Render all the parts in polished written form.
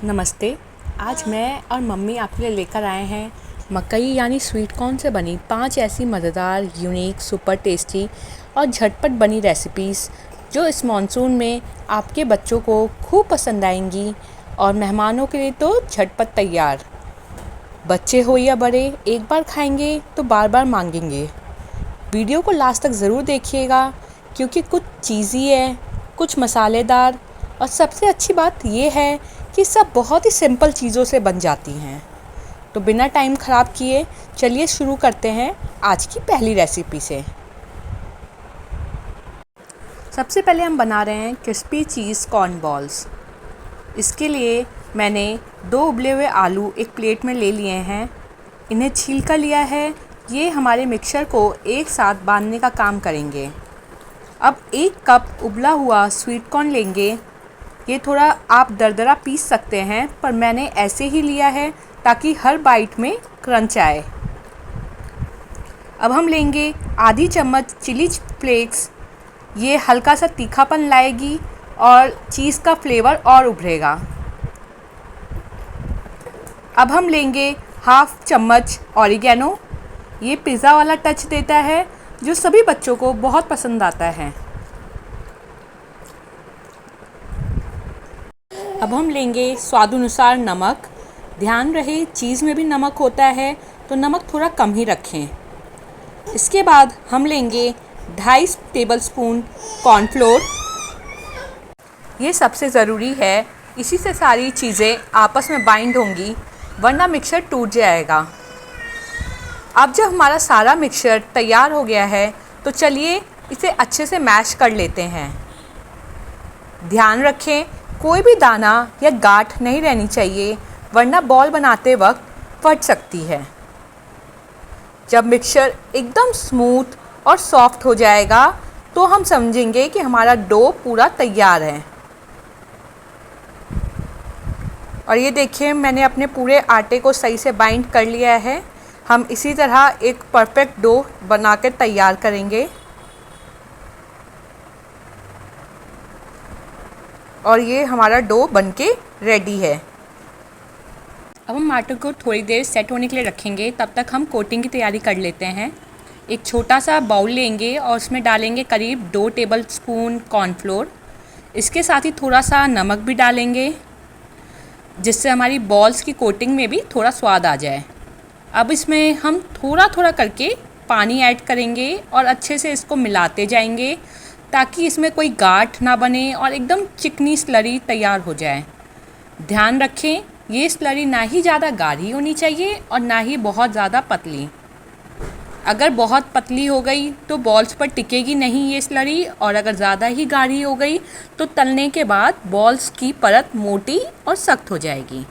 नमस्ते। आज मैं और मम्मी आपके लिए लेकर आए हैं मकई यानी स्वीट कॉर्न से बनी 5 ऐसी मज़ेदार, यूनिक, सुपर टेस्टी और झटपट बनी रेसिपीज़ जो इस मानसून में आपके बच्चों को खूब पसंद आएंगी और मेहमानों के लिए तो झटपट तैयार। बच्चे हो या बड़े, एक बार खाएंगे तो बार बार मांगेंगे। वीडियो को लास्ट तक ज़रूर देखिएगा क्योंकि कुछ चीज़ी है, कुछ मसालेदार और सबसे अच्छी बात ये है कि सब बहुत ही सिंपल चीज़ों से बन जाती हैं। तो बिना टाइम ख़राब किए चलिए शुरू करते हैं आज की पहली रेसिपी से। सबसे पहले हम बना रहे हैं क्रिस्पी चीज़ कॉर्न बॉल्स। इसके लिए मैंने 2 उबले हुए आलू एक प्लेट में ले लिए हैं। इन्हें छील कर लिया है। ये हमारे मिक्सचर को एक साथ बांधने का काम करेंगे। अब 1 कप उबला हुआ स्वीट कॉर्न लेंगे। ये थोड़ा आप दरदरा पीस सकते हैं, पर मैंने ऐसे ही लिया है ताकि हर बाइट में क्रंच आए। अब हम लेंगे आधी चम्मच चिली फ्लेक्स। ये हल्का सा तीखापन लाएगी और चीज़ का फ्लेवर और उभरेगा। अब हम लेंगे हाफ चम्मच ऑरिगेनो। ये पिज़्ज़ा वाला टच देता है जो सभी बच्चों को बहुत पसंद आता है। अब हम लेंगे स्वादानुसार नमक। ध्यान रहे चीज़ में भी नमक होता है तो नमक थोड़ा कम ही रखें। इसके बाद हम लेंगे 2.5 टेबलस्पून कॉर्नफ्लोर। ये सबसे ज़रूरी है, इसी से सारी चीज़ें आपस में बाइंड होंगी, वरना मिक्सचर टूट जाएगा। अब जब हमारा सारा मिक्सचर तैयार हो गया है तो चलिए इसे अच्छे से मैश कर लेते हैं। ध्यान रखें कोई भी दाना या गांठ नहीं रहनी चाहिए, वरना बॉल बनाते वक्त फट सकती है। जब मिक्सचर एकदम स्मूथ और सॉफ्ट हो जाएगा तो हम समझेंगे कि हमारा डो पूरा तैयार है। और ये देखिए मैंने अपने पूरे आटे को सही से बाइंड कर लिया है। हम इसी तरह एक परफेक्ट डो बना के तैयार करेंगे। और ये हमारा डो बनके रेडी है। अब हम आटे को थोड़ी देर सेट होने के लिए रखेंगे, तब तक हम कोटिंग की तैयारी कर लेते हैं। एक छोटा सा बाउल लेंगे और उसमें डालेंगे करीब 2 टेबलस्पून कॉर्नफ्लोर। इसके साथ ही थोड़ा सा नमक भी डालेंगे जिससे हमारी बॉल्स की कोटिंग में भी थोड़ा स्वाद आ जाए। अब इसमें हम थोड़ा थोड़ा करके पानी ऐड करेंगे और अच्छे से इसको मिलाते जाएंगे ताकि इसमें कोई गांठ ना बने और एकदम चिकनी स्लरी तैयार हो जाए। ध्यान रखें ये स्लरी ना ही ज़्यादा गाढ़ी होनी चाहिए और ना ही बहुत ज़्यादा पतली। अगर बहुत पतली हो गई तो बॉल्स पर टिकेगी नहीं ये स्लरी, और अगर ज़्यादा ही गाढ़ी हो गई तो तलने के बाद बॉल्स की परत मोटी और सख्त हो जाएगी।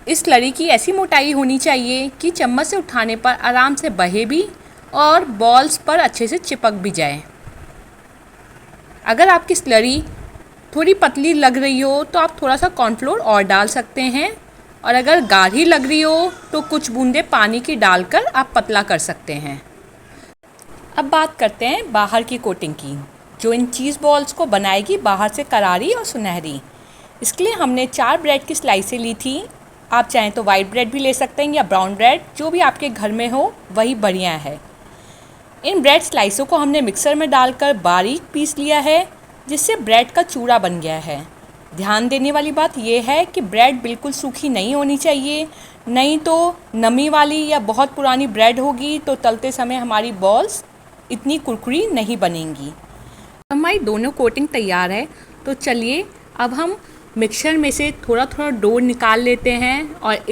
इस स्लरी की ऐसी मोटाई होनी चाहिए कि चम्मच से उठाने पर आराम से बहे भी और बॉल्स पर अच्छे से चिपक भी जाए। अगर आपकी स्लरी थोड़ी पतली लग रही हो तो आप थोड़ा सा कॉर्नफ्लोर और डाल सकते हैं, और अगर गाढ़ी लग रही हो तो कुछ बूंदे पानी की डालकर आप पतला कर सकते हैं। अब बात करते हैं बाहर की कोटिंग की, जो इन चीज़ बॉल्स को बनाएगी बाहर से करारी और सुनहरी। इसके लिए हमने 4 ब्रेड की स्लाइसें ली थी। आप चाहें तो वाइट ब्रेड भी ले सकते हैं या ब्राउन ब्रेड, जो भी आपके घर में हो वही बढ़िया है। इन ब्रेड स्लाइसों को हमने मिक्सर में डालकर बारीक पीस लिया है, जिससे ब्रेड का चूड़ा बन गया है। ध्यान देने वाली बात यह है कि ब्रेड बिल्कुल सूखी नहीं होनी चाहिए, नहीं तो नमी वाली या बहुत पुरानी ब्रेड होगी तो तलते समय हमारी बॉल्स इतनी कुरकुरी नहीं बनेंगी। हमारी दोनों कोटिंग तैयार है तो चलिए अब हम मिक्सचर में से थोड़ा थोड़ा डो निकाल लेते हैं और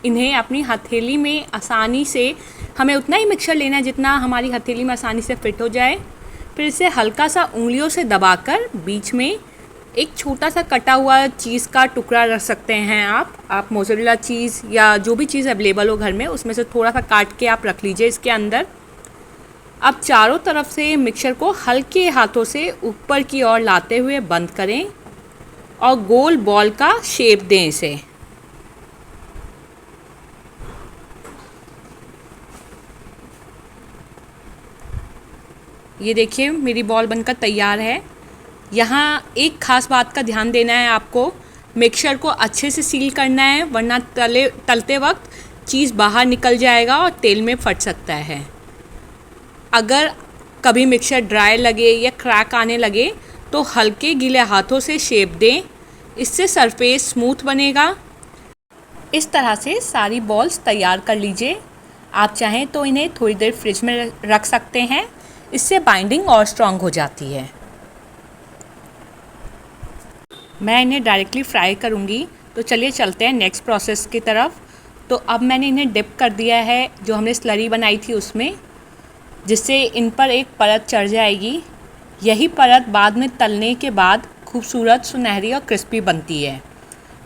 इन्हें अपनी हथेली में आसानी से, हमें उतना ही मिक्सचर लेना है जितना हमारी हथेली में आसानी से फिट हो जाए। फिर इसे हल्का सा उंगलियों से दबाकर बीच में एक छोटा सा कटा हुआ चीज़ का टुकड़ा रख सकते हैं। आप मोज़रेला चीज़ या जो भी चीज़ अवेलेबल हो घर में उसमें से थोड़ा सा काट के आप रख लीजिए इसके अंदर। अब चारों तरफ से मिक्सचर को हल्के हाथों से ऊपर की ओर लाते हुए बंद करें और गोल बॉल का शेप दें इसे। ये देखिए मेरी बॉल बनकर तैयार है। यहाँ एक ख़ास बात का ध्यान देना है आपको, मिक्सचर को अच्छे से सील करना है, वरना तलते वक्त चीज़ बाहर निकल जाएगा और तेल में फट सकता है। अगर कभी मिक्सचर ड्राई लगे या क्रैक आने लगे तो हल्के गीले हाथों से शेप दें, इससे सरफेस स्मूथ बनेगा। इस तरह से सारी बॉल्स तैयार कर लीजिए। आप चाहें तो इन्हें थोड़ी देर फ्रिज में रख सकते हैं, इससे बाइंडिंग और स्ट्रॉन्ग हो जाती है। मैं इन्हें डायरेक्टली फ्राई करूँगी, तो चलिए चलते हैं नेक्स्ट प्रोसेस की तरफ। तो अब मैंने इन्हें डिप कर दिया है जो हमने स्लरी बनाई थी उसमें, जिससे इन पर एक परत चढ़ जाएगी। यही परत बाद में तलने के बाद खूबसूरत सुनहरी और क्रिस्पी बनती है।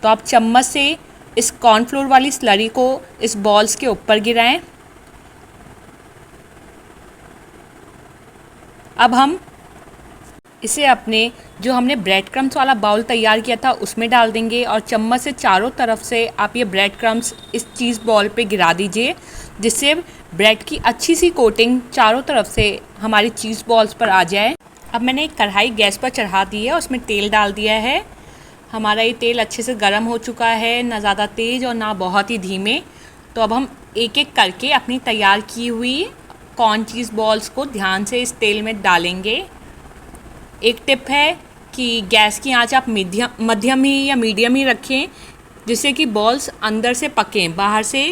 तो आप चम्मच से इस कॉर्नफ्लोर वाली स्लरी को इस बॉल्स के ऊपर गिराएं। अब हम इसे अपने जो हमने ब्रेड क्रम्स वाला बाउल तैयार किया था उसमें डाल देंगे और चम्मच से चारों तरफ से आप ये ब्रेड क्रम्स इस चीज़ बॉल पे गिरा दीजिए, जिससे ब्रेड की अच्छी सी कोटिंग चारों तरफ से हमारी चीज़ बॉल्स पर आ जाए। अब मैंने एक कढ़ाई गैस पर चढ़ा दी है, उसमें तेल डाल दिया है। हमारा ये तेल अच्छे से गर्म हो चुका है, ना ज़्यादा तेज़ और ना बहुत ही धीमे। तो अब हम एक एक करके अपनी तैयार की हुई कॉर्न चीज़ बॉल्स को ध्यान से इस तेल में डालेंगे। एक टिप है कि गैस की आंच आप मध्यम ही या मीडियम ही रखें, जिससे कि बॉल्स अंदर से पकें, बाहर से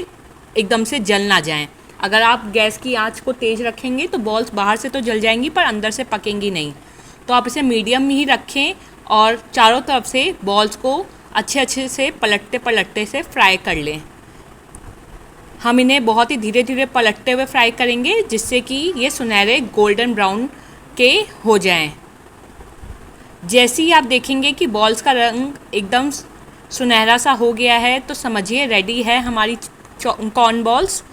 एकदम से जल ना जाएं। अगर आप गैस की आंच को तेज़ रखेंगे तो बॉल्स बाहर से तो जल जाएंगी पर अंदर से पकेंगी नहीं। तो आप इसे मीडियम ही रखें और चारों तरफ से बॉल्स को अच्छे से पलटते से फ्राई कर लें। हम इन्हें बहुत ही धीरे धीरे पलटते हुए फ्राई करेंगे, जिससे कि ये सुनहरे गोल्डन ब्राउन के हो जाएं। जैसे ही आप देखेंगे कि बॉल्स का रंग एकदम सुनहरा सा हो गया है तो समझिए रेडी है हमारी कॉर्न बॉल्स।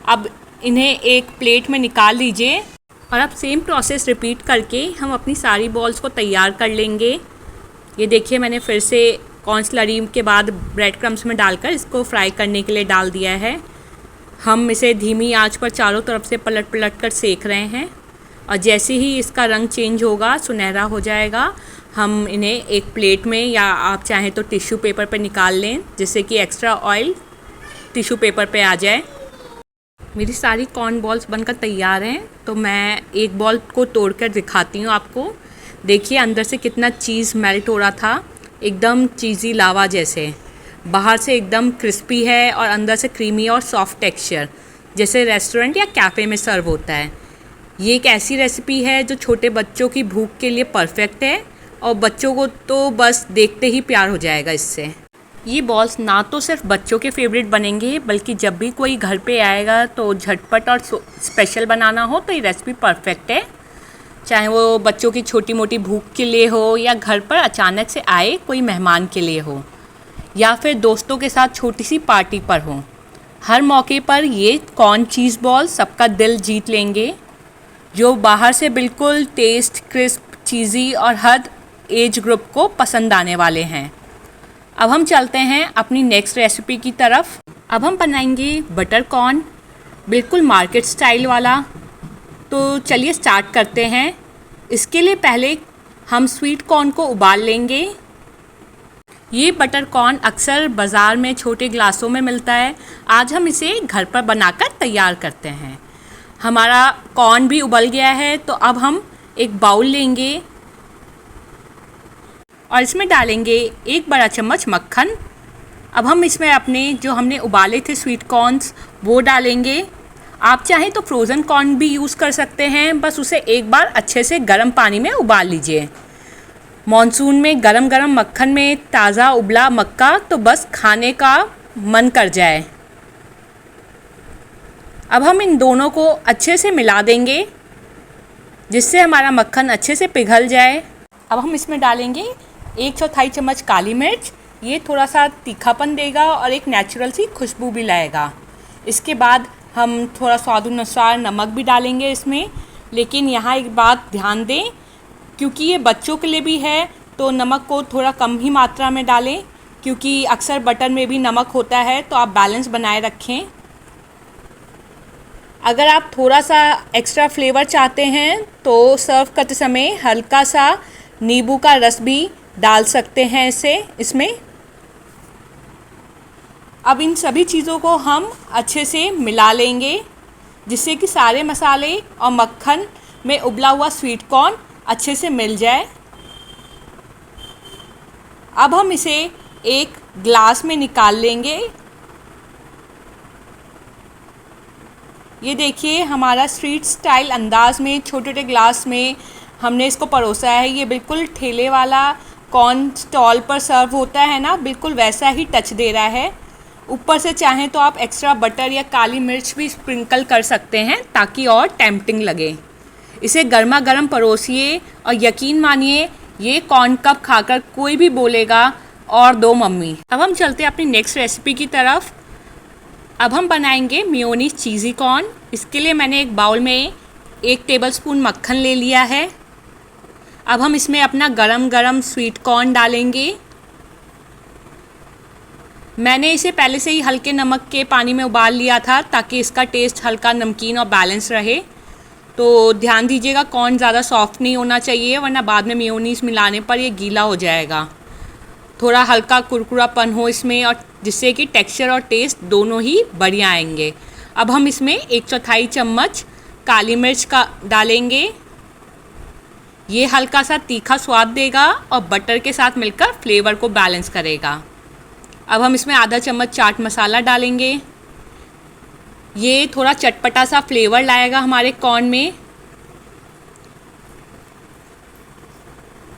अब इन्हें एक प्लेट में निकाल लीजिए और अब सेम प्रोसेस रिपीट करके हम अपनी सारी बॉल्स को तैयार कर लेंगे। ये देखिए मैंने फिर से कॉर्न स्लरी के बाद ब्रेड क्रम्स में डालकर इसको फ्राई करने के लिए डाल दिया है। हम इसे धीमी आंच पर चारों तरफ से पलट कर सेक रहे हैं और जैसे ही इसका रंग चेंज होगा, सुनहरा हो जाएगा, हम इन्हें एक प्लेट में या आप चाहें तो टिश्यू पेपर पर निकाल लें, जिससे कि एक्स्ट्रा ऑयल टिश्यू पेपर पे आ जाए। मेरी सारी कॉर्न बॉल्स बनकर तैयार हैं, तो मैं एक बॉल को तोड़कर दिखाती हूँ आपको। देखिए अंदर से कितना चीज़ मेल्ट हो रहा था, एकदम चीज़ी लावा जैसे। बाहर से एकदम क्रिस्पी है और अंदर से क्रीमी और सॉफ्ट टेक्सचर, जैसे रेस्टोरेंट या कैफ़े में सर्व होता है। ये एक ऐसी रेसिपी है जो छोटे बच्चों की भूख के लिए परफेक्ट है और बच्चों को तो बस देखते ही प्यार हो जाएगा इससे। ये बॉल्स ना तो सिर्फ बच्चों के फेवरेट बनेंगे, बल्कि जब भी कोई घर पे आएगा तो झटपट और स्पेशल बनाना हो तो ये रेसिपी परफेक्ट है। चाहे वो बच्चों की छोटी मोटी भूख के लिए हो या घर पर अचानक से आए कोई मेहमान के लिए हो या फिर दोस्तों के साथ छोटी सी पार्टी पर हो, हर मौके पर ये कॉर्न चीज़ बॉल सबका दिल जीत लेंगे। जो बाहर से बिल्कुल टेस्ट क्रिस्प, चीज़ी और हर एज ग्रुप को पसंद आने वाले हैं। अब हम चलते हैं अपनी नेक्स्ट रेसिपी की तरफ। अब हम बनाएंगे बटर कॉर्न, बिल्कुल मार्केट स्टाइल वाला। तो चलिए स्टार्ट करते हैं। इसके लिए पहले हम स्वीट कॉर्न को उबाल लेंगे। ये बटर कॉर्न अक्सर बाज़ार में छोटे ग्लासों में मिलता है, आज हम इसे घर पर बनाकर तैयार करते हैं। हमारा कॉर्न भी उबल गया है, तो अब हम एक बाउल लेंगे और इसमें डालेंगे 1 बड़ा चम्मच मक्खन। अब हम इसमें अपने जो हमने उबाले थे स्वीट कॉर्न्स वो डालेंगे। आप चाहें तो फ्रोज़न कॉर्न भी यूज़ कर सकते हैं, बस उसे एक बार अच्छे से गर्म पानी में उबाल लीजिए। मॉनसून में गरम गरम मक्खन में ताज़ा उबला मक्का तो बस खाने का मन कर जाए। अब हम इन दोनों को अच्छे से मिला देंगे, जिससे हमारा मक्खन अच्छे से पिघल जाए। अब हम इसमें डालेंगे 1/4 चम्मच काली मिर्च। ये थोड़ा सा तीखापन देगा और एक नेचुरल सी खुशबू भी लाएगा। इसके बाद हम थोड़ा स्वाद अनुसार नमक भी डालेंगे इसमें, लेकिन यहाँ एक बात ध्यान दें, क्योंकि ये बच्चों के लिए भी है तो नमक को थोड़ा कम ही मात्रा में डालें, क्योंकि अक्सर बटर में भी नमक होता है, तो आप बैलेंस बनाए रखें। अगर आप थोड़ा सा एक्स्ट्रा फ्लेवर चाहते हैं तो सर्व करते समय हल्का सा नींबू का रस भी डाल सकते हैं इसमें। अब इन सभी चीज़ों को हम अच्छे से मिला लेंगे, जिससे कि सारे मसाले और मक्खन में उबला हुआ स्वीट कॉर्न अच्छे से मिल जाए। अब हम इसे एक ग्लास में निकाल लेंगे। ये देखिए, हमारा स्ट्रीट स्टाइल अंदाज में छोटे छोटे ग्लास में हमने इसको परोसा है। ये बिल्कुल ठेले वाला कॉर्न स्टॉल पर सर्व होता है ना, बिल्कुल वैसा ही टच दे रहा है। ऊपर से चाहें तो आप एक्स्ट्रा बटर या काली मिर्च भी स्प्रिंकल कर सकते हैं ताकि और टेम्पटिंग लगे। इसे गर्मा गर्म परोसिए और यकीन मानिए ये कॉर्न कप खाकर कोई भी बोलेगा और दो मम्मी। अब हम चलते हैं अपनी नेक्स्ट रेसिपी की तरफ। अब हम बनाएंगे मेयोनीज चीज़ी कॉर्न। इसके लिए मैंने एक बाउल में 1 टेबलस्पून मक्खन ले लिया है। अब हम इसमें अपना गरम गरम स्वीट कॉर्न डालेंगे। मैंने इसे पहले से ही हल्के नमक के पानी में उबाल लिया था ताकि इसका टेस्ट हल्का नमकीन और बैलेंस रहे। तो ध्यान दीजिएगा, कॉर्न ज़्यादा सॉफ्ट नहीं होना चाहिए, वरना बाद में मेयोनीज मिलाने पर ये गीला हो जाएगा। थोड़ा हल्का कुरकुरापन हो इसमें, और जिससे कि टेक्सचर और टेस्ट दोनों ही बढ़िया आएंगे। अब हम इसमें 1/4 चम्मच काली मिर्च का डालेंगे। ये हल्का सा तीखा स्वाद देगा और बटर के साथ मिलकर फ्लेवर को बैलेंस करेगा। अब हम इसमें आधा चम्मच चाट मसाला डालेंगे। ये थोड़ा चटपटा सा फ्लेवर लाएगा हमारे कॉर्न में।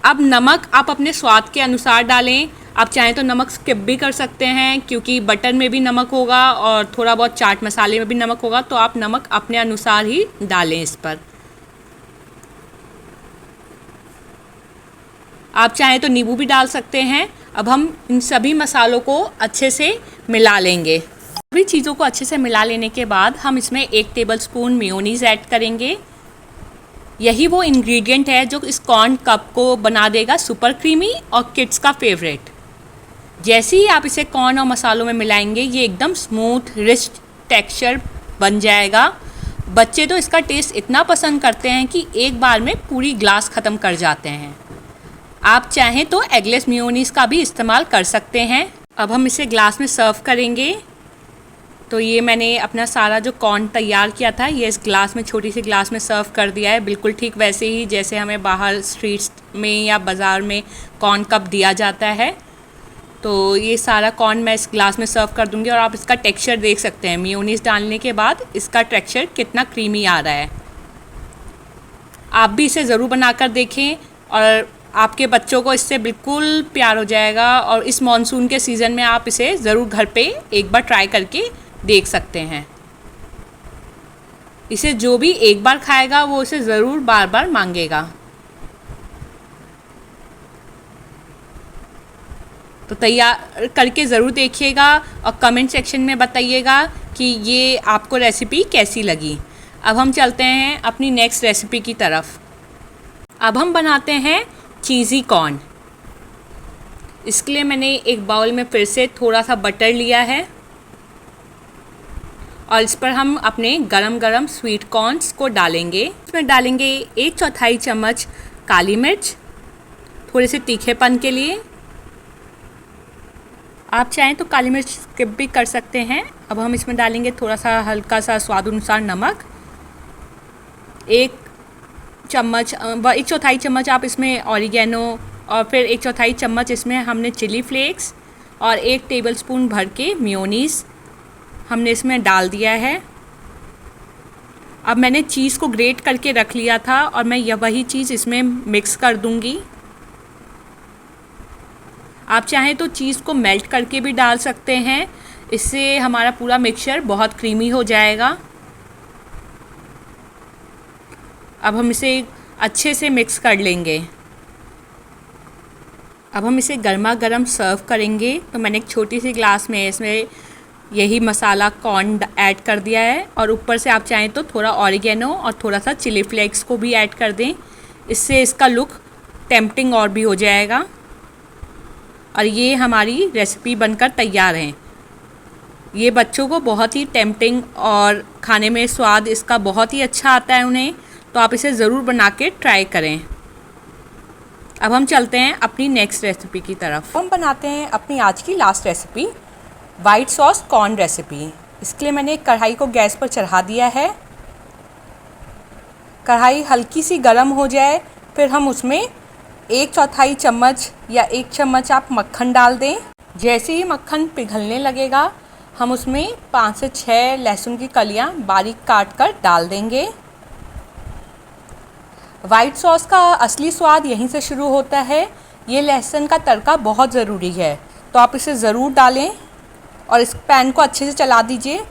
अब नमक आप अपने स्वाद के अनुसार डालें। आप चाहें तो नमक स्किप भी कर सकते हैं, क्योंकि बटर में भी नमक होगा और थोड़ा बहुत चाट मसाले में भी नमक होगा, तो आप नमक अपने अनुसार ही डालें इस पर। आप चाहें तो नींबू भी डाल सकते हैं। अब हम इन सभी मसालों को अच्छे से मिला लेंगे। सभी चीज़ों को अच्छे से मिला लेने के बाद हम इसमें 1 टेबलस्पून मेयोनीज़ ऐड करेंगे। यही वो इंग्रेडिएंट है जो इस कॉर्न कप को बना देगा सुपर क्रीमी और किड्स का फेवरेट। जैसे ही आप इसे कॉर्न और मसालों में मिलाएंगे, ये एकदम स्मूथ रिच टेक्सचर बन जाएगा। बच्चे तो इसका टेस्ट इतना पसंद करते हैं कि एक बार में पूरी ग्लास ख़त्म कर जाते हैं। आप चाहें तो एगलेस मेयोनीज़ का भी इस्तेमाल कर सकते हैं। अब हम इसे ग्लास में सर्व करेंगे। तो ये मैंने अपना सारा जो कॉर्न तैयार किया था, ये इस ग्लास में, छोटी सी ग्लास में सर्व कर दिया है। बिल्कुल ठीक वैसे ही जैसे हमें बाहर स्ट्रीट्स में या बाज़ार में कॉर्न कप दिया जाता है। तो ये सारा कॉर्न मैं इस ग्लास में सर्व कर दूंगी, और आप इसका टेक्सचर देख सकते हैं। मेयोनीज़ डालने के बाद इसका टेक्सचर कितना क्रीमी आ रहा है। आप भी इसे ज़रूर बनाकर देखें और आपके बच्चों को इससे बिल्कुल प्यार हो जाएगा। और इस मॉनसून के सीज़न में आप इसे ज़रूर घर पे एक बार ट्राई करके देख सकते हैं। इसे जो भी एक बार खाएगा वो इसे ज़रूर बार बार मांगेगा। तो तैयार करके ज़रूर देखिएगा और कमेंट सेक्शन में बताइएगा कि ये आपको रेसिपी कैसी लगी। अब हम चलते हैं अपनी नेक्स्ट रेसिपी की तरफ। अब हम बनाते हैं चीज़ी कॉर्न। इसके लिए मैंने एक बाउल में फिर से थोड़ा सा बटर लिया है, और इस पर हम अपने गरम गरम स्वीट कॉर्न्स को डालेंगे। इसमें डालेंगे 1/4 चम्मच काली मिर्च, थोड़े से तीखेपन के लिए। आप चाहें तो काली मिर्च स्किप भी कर सकते हैं। अब हम इसमें डालेंगे थोड़ा सा हल्का सा स्वाद अनुसार नमक। 1/4 चम्मच आप इसमें ऑरिगेनो, और फिर 1/4 चम्मच इसमें हमने चिली फ्लेक्स, और 1 टेबलस्पून भर के मेयोनीज़ हमने इसमें डाल दिया है। अब मैंने चीज़ को ग्रेट करके रख लिया था, और मैं वही चीज़ इसमें मिक्स कर दूंगी। आप चाहें तो चीज़ को मेल्ट करके भी डाल सकते हैं, इससे हमारा पूरा मिक्सचर बहुत क्रीमी हो जाएगा। अब हम इसे अच्छे से मिक्स कर लेंगे। अब हम इसे गर्मा गर्म सर्व करेंगे। तो मैंने एक छोटी सी ग्लास में इसमें यही मसाला कॉर्न ऐड कर दिया है, और ऊपर से आप चाहें तो थोड़ा ऑरिगेनो और थोड़ा सा चिली फ्लेक्स को भी ऐड कर दें। इससे इसका लुक टेम्पटिंग और भी हो जाएगा। और ये हमारी रेसिपी बनकर तैयार है। ये बच्चों को बहुत ही टेम्पटिंग और खाने में स्वाद इसका बहुत ही अच्छा आता है उन्हें। तो आप इसे ज़रूर बना के ट्राई करें। अब हम चलते हैं अपनी नेक्स्ट रेसिपी की तरफ। हम बनाते हैं अपनी आज की last recipe, white sauce corn recipe. इसके लिए मैंने एक कढ़ाई को गैस पर चढ़ा दिया है। कढ़ाई हल्की सी गर्म हो जाए, फिर हम उसमें 1/4 चम्मच या 1 चम्मच आप मक्खन डाल दें। जैसे ही मक्खन पिघलने लगेगा, हम उसमें 5 से 6 लहसुन की कलियां बारीक काट कर डाल देंगे। वाइट सॉस का असली स्वाद यहीं से शुरू होता है। ये लहसुन का तड़का बहुत ज़रूरी है, तो आप इसे ज़रूर डालें और इस पैन को अच्छे से चला दीजिए।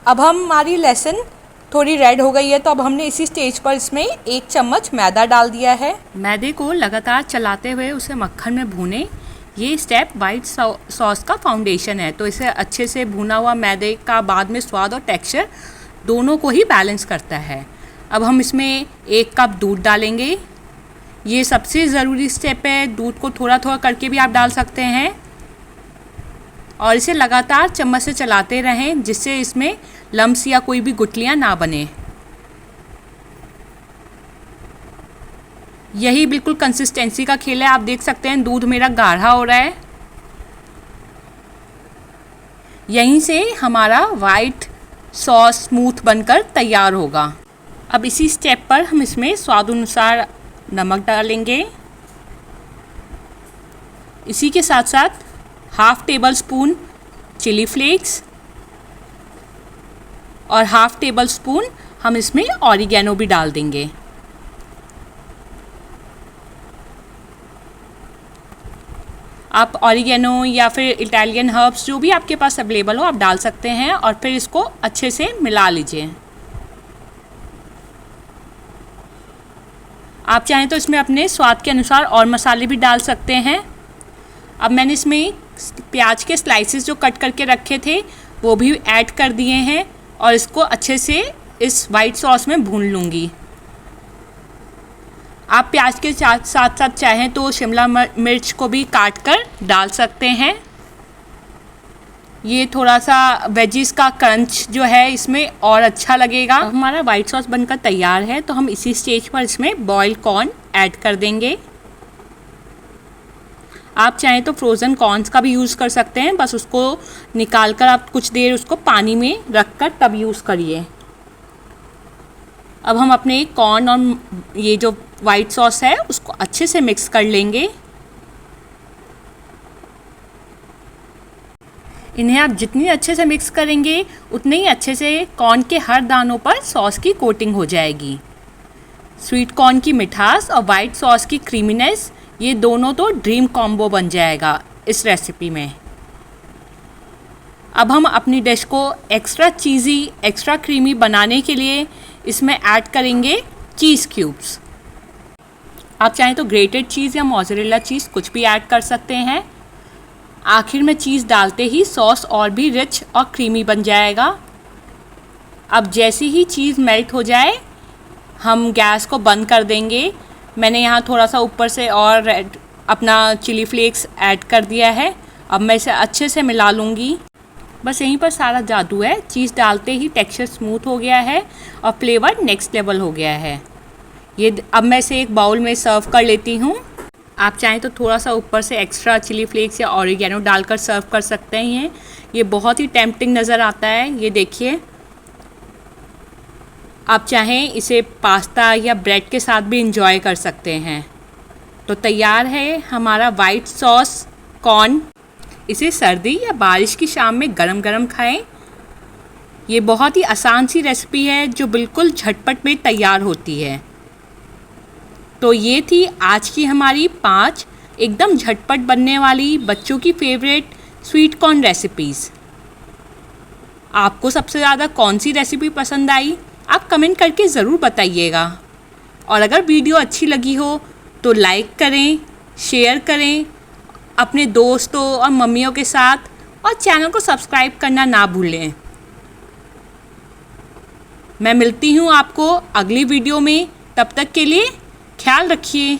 अब हमारी लहसुन थोड़ी रेड हो गई है, तो अब हमने इसी स्टेज पर इसमें 1 चम्मच मैदा डाल दिया है। मैदे को लगातार चलाते हुए उसे मक्खन में भूनें। ये स्टेप वाइट सॉस का फाउंडेशन है, तो इसे अच्छे से भुना हुआ मैदे का बाद में स्वाद और टेक्सचर दोनों को ही बैलेंस करता है। अब हम इसमें 1 कप दूध डालेंगे। ये सबसे ज़रूरी स्टेप है। दूध को थोड़ा थोड़ा करके भी आप डाल सकते हैं और इसे लगातार चम्मच से चलाते रहें, जिससे इसमें लम्स या कोई भी गुठलियाँ ना बने। यही बिल्कुल कंसिस्टेंसी का खेल है। आप देख सकते हैं दूध मेरा गाढ़ा हो रहा है। यहीं से हमारा वाइट सॉस स्मूथ बनकर तैयार होगा। अब इसी स्टेप पर हम इसमें स्वाद अनुसार नमक डालेंगे। इसी के साथ साथ 1/2 टेबल स्पून चिली फ्लेक्स और 1/2 टेबल स्पून हम इसमें ऑरिगेनो भी डाल देंगे। आप ऑरिगेनो या फिर इटालियन हर्ब्स जो भी आपके पास अवेलेबल हो आप डाल सकते हैं और फिर इसको अच्छे से मिला लीजिए। आप चाहें तो इसमें अपने स्वाद के अनुसार और मसाले भी डाल सकते हैं। अब मैंने इसमें प्याज के स्लाइसेस जो कट करके रखे थे वो भी ऐड कर दिए हैं और इसको अच्छे से इस वाइट सॉस में भून लूँगी। आप प्याज के साथ साथ चाहें तो शिमला मिर्च को भी काट कर डाल सकते हैं। ये थोड़ा सा वेजिस का क्रंच जो है इसमें और अच्छा लगेगा। हमारा वाइट सॉस बनकर तैयार है, तो हम इसी स्टेज पर इसमें बॉयल कॉर्न ऐड कर देंगे। आप चाहें तो फ्रोज़न कॉर्न्स का भी यूज़ कर सकते हैं, बस उसको निकाल कर आप कुछ देर उसको पानी में रख कर तब यूज़ करिए। अब हम अपने कॉर्न और ये जो वाइट सॉस है उसको अच्छे से मिक्स कर लेंगे। इन्हें आप जितनी अच्छे से मिक्स करेंगे उतने ही अच्छे से कॉर्न के हर दानों पर सॉस की कोटिंग हो जाएगी। स्वीट कॉर्न की मिठास और वाइट सॉस की क्रीमीनेस, ये दोनों तो ड्रीम कॉम्बो बन जाएगा इस रेसिपी में। अब हम अपनी डिश को एक्स्ट्रा चीज़ी, एक्स्ट्रा क्रीमी बनाने के लिए इसमें ऐड करेंगे चीज़ क्यूब्स। आप चाहें तो ग्रेटेड चीज़ या मोज़रेला चीज़ कुछ भी ऐड कर सकते हैं। आखिर में चीज़ डालते ही सॉस और भी रिच और क्रीमी बन जाएगा। अब जैसे ही चीज़ मेल्ट हो जाए हम गैस को बंद कर देंगे। मैंने यहाँ थोड़ा सा ऊपर से और रेड अपना चिली फ्लेक्स ऐड कर दिया है। अब मैं इसे अच्छे से मिला लूँगी। बस यहीं पर सारा जादू है। चीज़ डालते ही टेक्सचर स्मूथ हो गया है और फ्लेवर नेक्स्ट लेवल हो गया है। ये अब मैं इसे एक बाउल में सर्व कर लेती हूँ। आप चाहें तो थोड़ा सा ऊपर से एक्स्ट्रा चिली फ्लेक्स या ऑरिगेनो डालकर सर्व कर सकते हैं। ये बहुत ही टेम्पटिंग नज़र आता है। ये देखिए, आप चाहें इसे पास्ता या ब्रेड के साथ भी इंजॉय कर सकते हैं। तो तैयार है हमारा वाइट सॉस कॉर्न। इसे सर्दी या बारिश की शाम में गरम गरम खाएं। ये बहुत ही आसान सी रेसिपी है जो बिल्कुल झटपट में तैयार होती है। तो ये थी आज की हमारी 5 एकदम झटपट बनने वाली बच्चों की फेवरेट स्वीट कॉर्न रेसिपीज़। आपको सबसे ज़्यादा कौन सी रेसिपी पसंद आई आप कमेंट करके ज़रूर बताइएगा। और अगर वीडियो अच्छी लगी हो तो लाइक करें, शेयर करें अपने दोस्तों और मम्मियों के साथ और चैनल को सब्सक्राइब करना ना भूलें। मैं मिलती हूँ आपको अगली वीडियो में। तब तक के लिए ख्याल रखिए।